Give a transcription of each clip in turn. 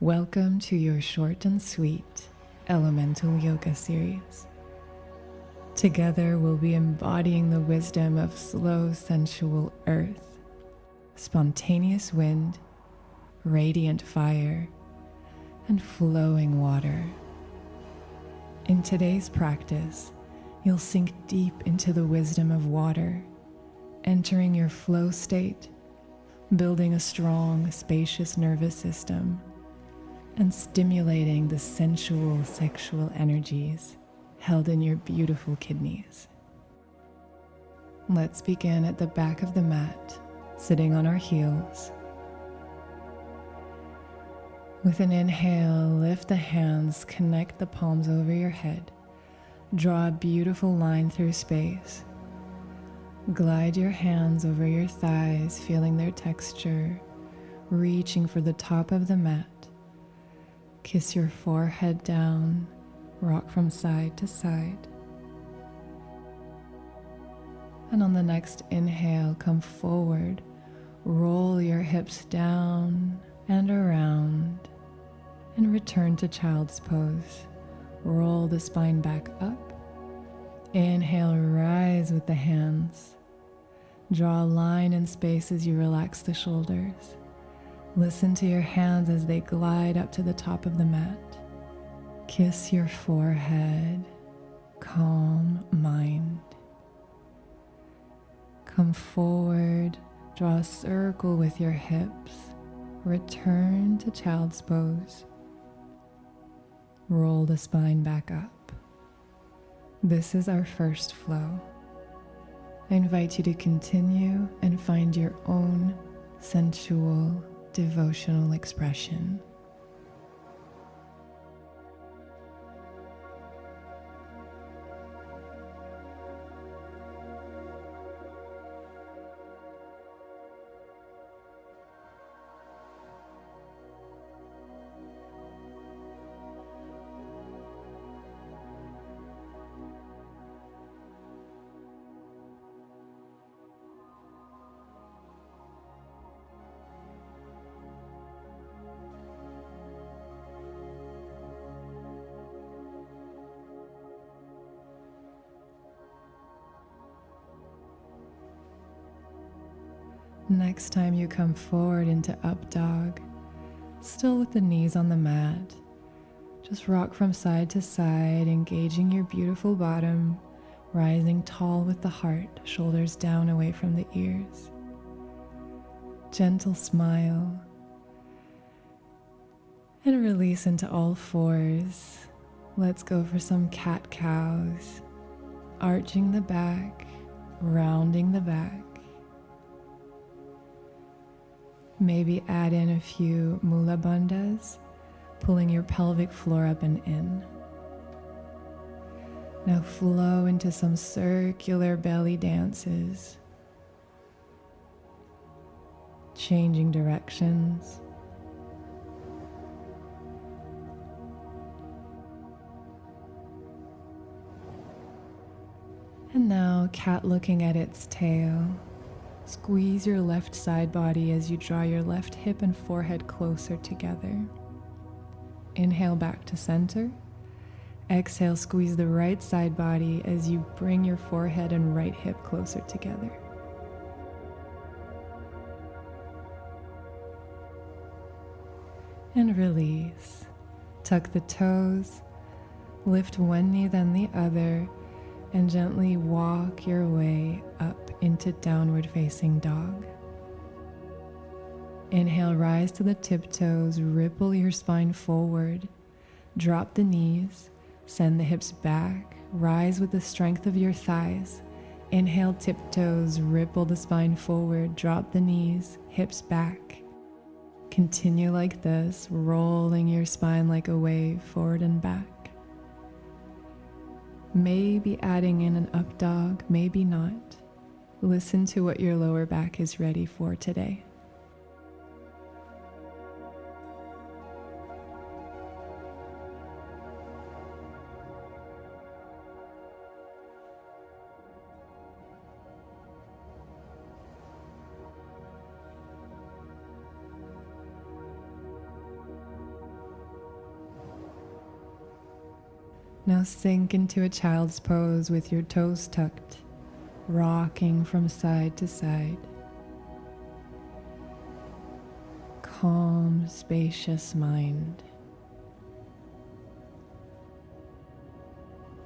Welcome to your short and sweet elemental yoga series. Together we'll be embodying the wisdom of slow, sensual earth, spontaneous wind, radiant fire, and flowing water. In today's practice, you'll sink deep into the wisdom of water, entering your flow state, building a strong, spacious nervous system, and stimulating the sensual sexual energies held in your beautiful kidneys. Let's begin at the back of the mat, sitting on our heels. With an inhale, lift the hands, connect the palms over your head. Draw a beautiful line through space. Glide your hands over your thighs, feeling their texture, reaching for the top of the mat. Kiss your forehead down, rock from side to side. And on the next inhale, come forward, roll your hips down and around, and return to child's pose. Roll the spine back up. Inhale, rise with the hands. Draw a line in space as you relax the shoulders. Listen to your hands as they glide up to the top of the mat. Kiss your forehead. Calm mind. Come forward. Draw a circle with your hips. Return to child's pose. Roll the spine back up. This is our first flow. I invite you to continue and find your own sensual, devotional expression. Next time you come forward into up dog, still with the knees on the mat, just rock from side to side, engaging your beautiful bottom, rising tall with the heart, shoulders down away from the ears. Gentle smile, and release into all fours. Let's go for some cat-cows, arching the back, rounding the back. Maybe add in a few mula bandhas, pulling your pelvic floor up and in. Now flow into some circular belly dances, changing directions. And now cat looking at its tail. Squeeze your left side body as you draw your left hip and forehead closer together. Inhale back to center. Exhale, squeeze the right side body as you bring your forehead and right hip closer together. And release. Tuck the toes. Lift one knee, then the other, and gently walk your way up into downward facing dog. Inhale, rise to the tiptoes, ripple your spine forward, drop the knees, send the hips back, rise with the strength of your thighs. Inhale, tiptoes, ripple the spine forward, drop the knees, hips back. Continue like this, rolling your spine like a wave forward and back. Maybe adding in an up dog, maybe not. Listen to what your lower back is ready for today. Now sink into a child's pose with your toes tucked, rocking from side to side. Calm, spacious mind.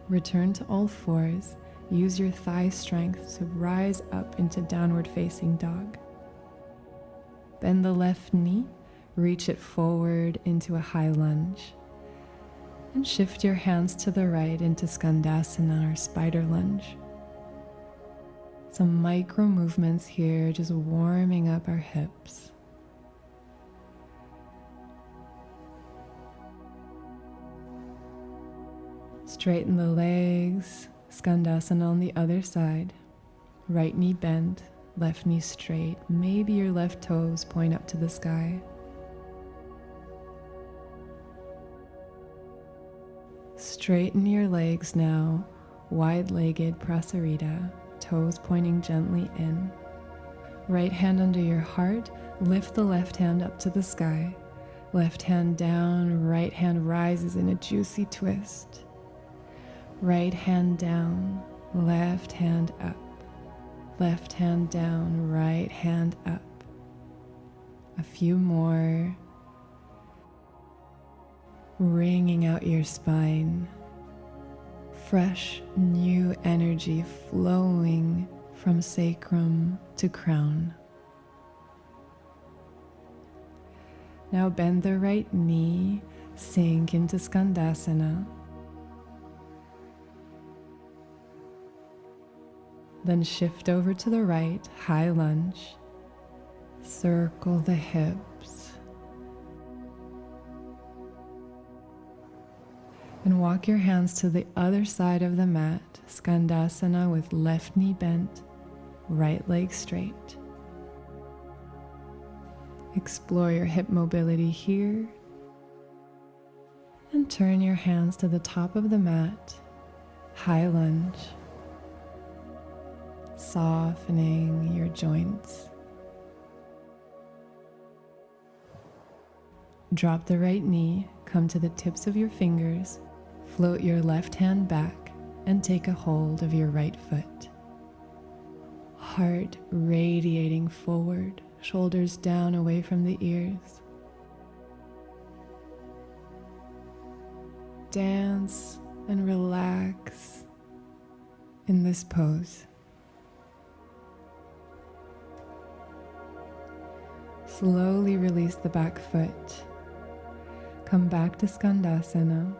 Return to all fours. Use your thigh strength to rise up into downward facing dog. Bend the left knee, reach it forward into a high lunge, and shift your hands to the right into skandasana or spider lunge. Some micro movements here, just warming up our hips. Straighten the legs, skandasana on the other side. Right knee bent, left knee straight. Maybe your left toes point up to the sky. Straighten your legs now, wide-legged prasarita, toes pointing gently in. Right hand under your heart, lift the left hand up to the sky. Left hand down, right hand rises in a juicy twist. Right hand down, left hand up. Left hand down, right hand up. A few more. Wringing out your spine. Fresh, new energy flowing from sacrum to crown. Now bend the right knee, sink into skandasana. Then shift over to the right, high lunge. Circle the hips. And walk your hands to the other side of the mat, skandasana with left knee bent, right leg straight. Explore your hip mobility here. And turn your hands to the top of the mat, high lunge. Softening your joints. Drop the right knee, come to the tips of your fingers, float your left hand back, and take a hold of your right foot. Heart radiating forward, shoulders down away from the ears. Dance and relax in this pose. Slowly release the back foot. Come back to skandasana.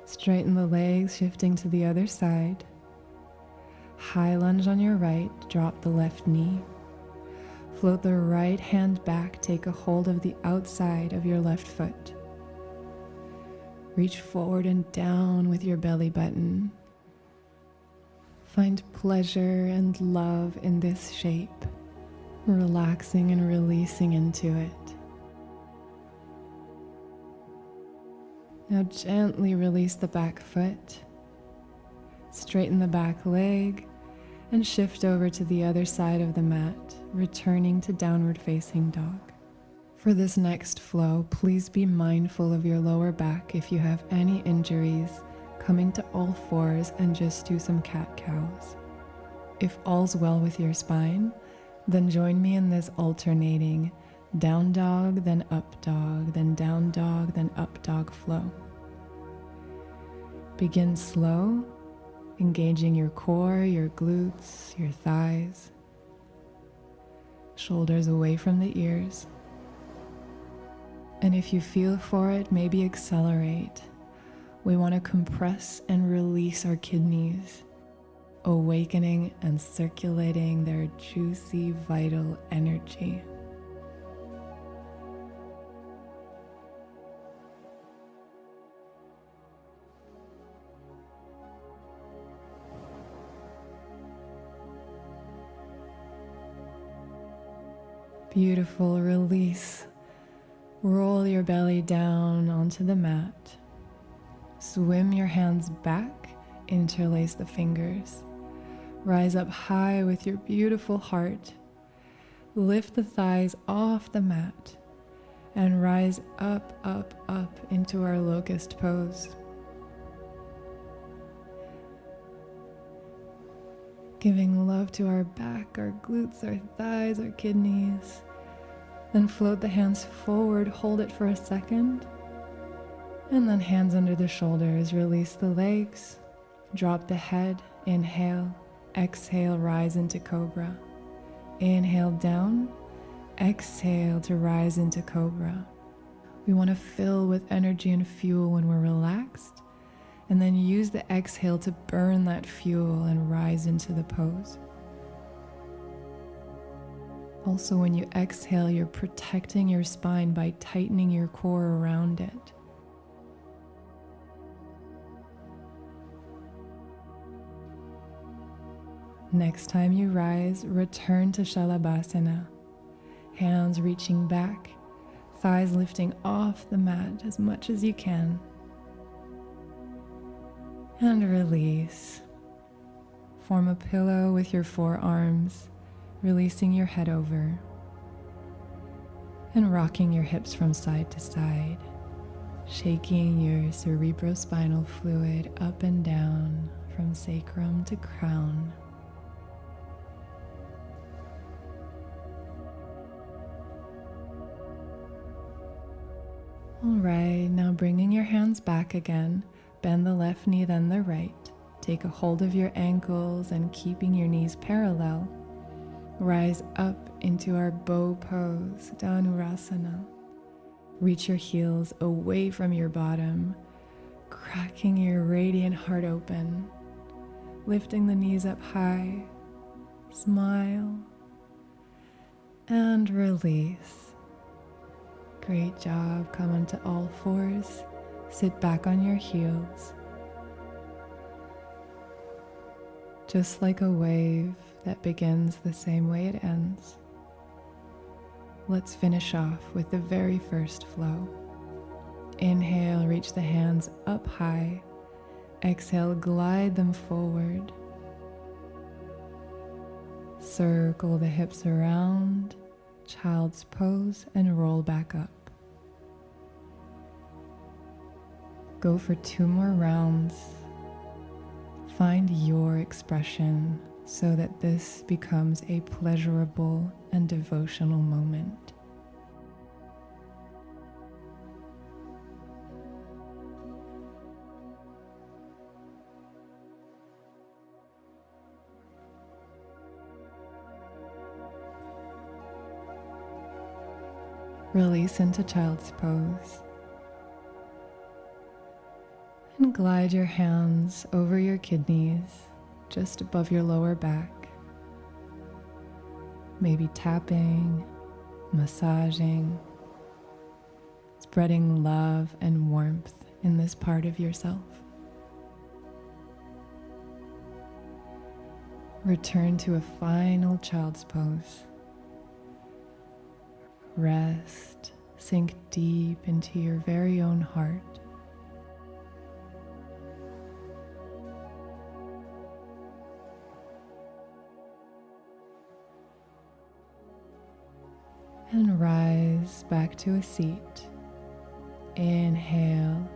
Straighten the legs, shifting to the other side. High lunge on your right, drop the left knee. Float the right hand back, take a hold of the outside of your left foot. Reach forward and down with your belly button. Find pleasure and love in this shape. Relaxing and releasing into it. Now gently release the back foot, straighten the back leg, and shift over to the other side of the mat, returning to downward facing dog. For this next flow, please be mindful of your lower back if you have any injuries, coming to all fours and just do some cat-cows. If all's well with your spine, then join me in this alternating down dog, then up dog, then down dog, then up dog flow. Begin slow, engaging your core, your glutes, your thighs, shoulders away from the ears. And if you feel for it, maybe accelerate. We want to compress and release our kidneys, awakening and circulating their juicy, vital energy. Beautiful, release. Roll your belly down onto the mat. Swim your hands back, interlace the fingers. Rise up high with your beautiful heart. Lift the thighs off the mat and rise up, up, up into our locust pose. giving love to our back, our glutes, our thighs, our kidneys. Then float the hands forward, hold it for a second. And then hands under the shoulders, release the legs, drop the head, inhale, exhale, rise into Cobra. Inhale down, exhale to rise into Cobra. We want to fill with energy and fuel when we're relaxed, and then use the exhale to burn that fuel and rise into the pose. Also, when you exhale, you're protecting your spine by tightening your core around it. Next time you rise, return to Shalabhasana. Hands reaching back, thighs lifting off the mat as much as you can. And release. Form a pillow with your forearms, releasing your head over. And rocking your hips from side to side, shaking your cerebrospinal fluid up and down from sacrum to crown. All right, now bringing your hands back again, bend the left knee, then the right. Take a hold of your ankles and keeping your knees parallel, rise up into our bow pose, Dhanurasana. Reach your heels away from your bottom, cracking your radiant heart open, lifting the knees up high, smile, and release. Great job. Come onto all fours. Sit back on your heels. Just like a wave that begins the same way it ends. Let's finish off with the very first flow. Inhale, reach the hands up high. Exhale, glide them forward. Circle the hips around, child's pose, and roll back up. Go for 2 more rounds. Find your expression so that this becomes a pleasurable and devotional moment. Release into child's pose. And glide your hands over your kidneys, just above your lower back. Maybe tapping, massaging, spreading love and warmth in this part of yourself. Return to a final child's pose. Rest, sink deep into your very own heart. And rise back to a seat. Inhale,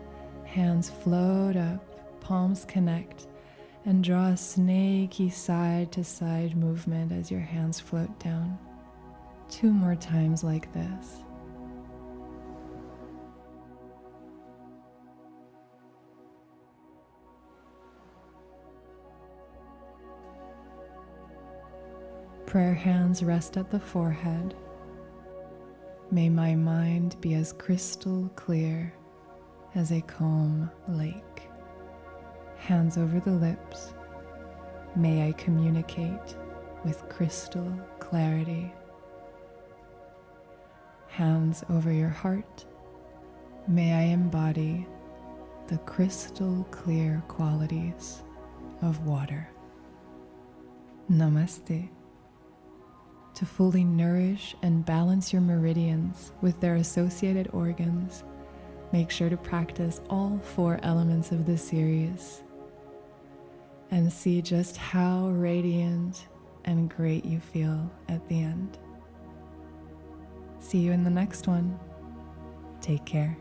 hands float up, palms connect, and draw a snaky side to side movement as your hands float down. 2 more times like this. Prayer hands rest at the forehead. May my mind be as crystal clear as a calm lake. Hands over the lips. May I communicate with crystal clarity. Hands over your heart. May I embody the crystal clear qualities of water. Namaste. To fully nourish and balance your meridians with their associated organs, make sure to practice all 4 elements of this series and see just how radiant and great you feel at the end. See you in the next one. Take care.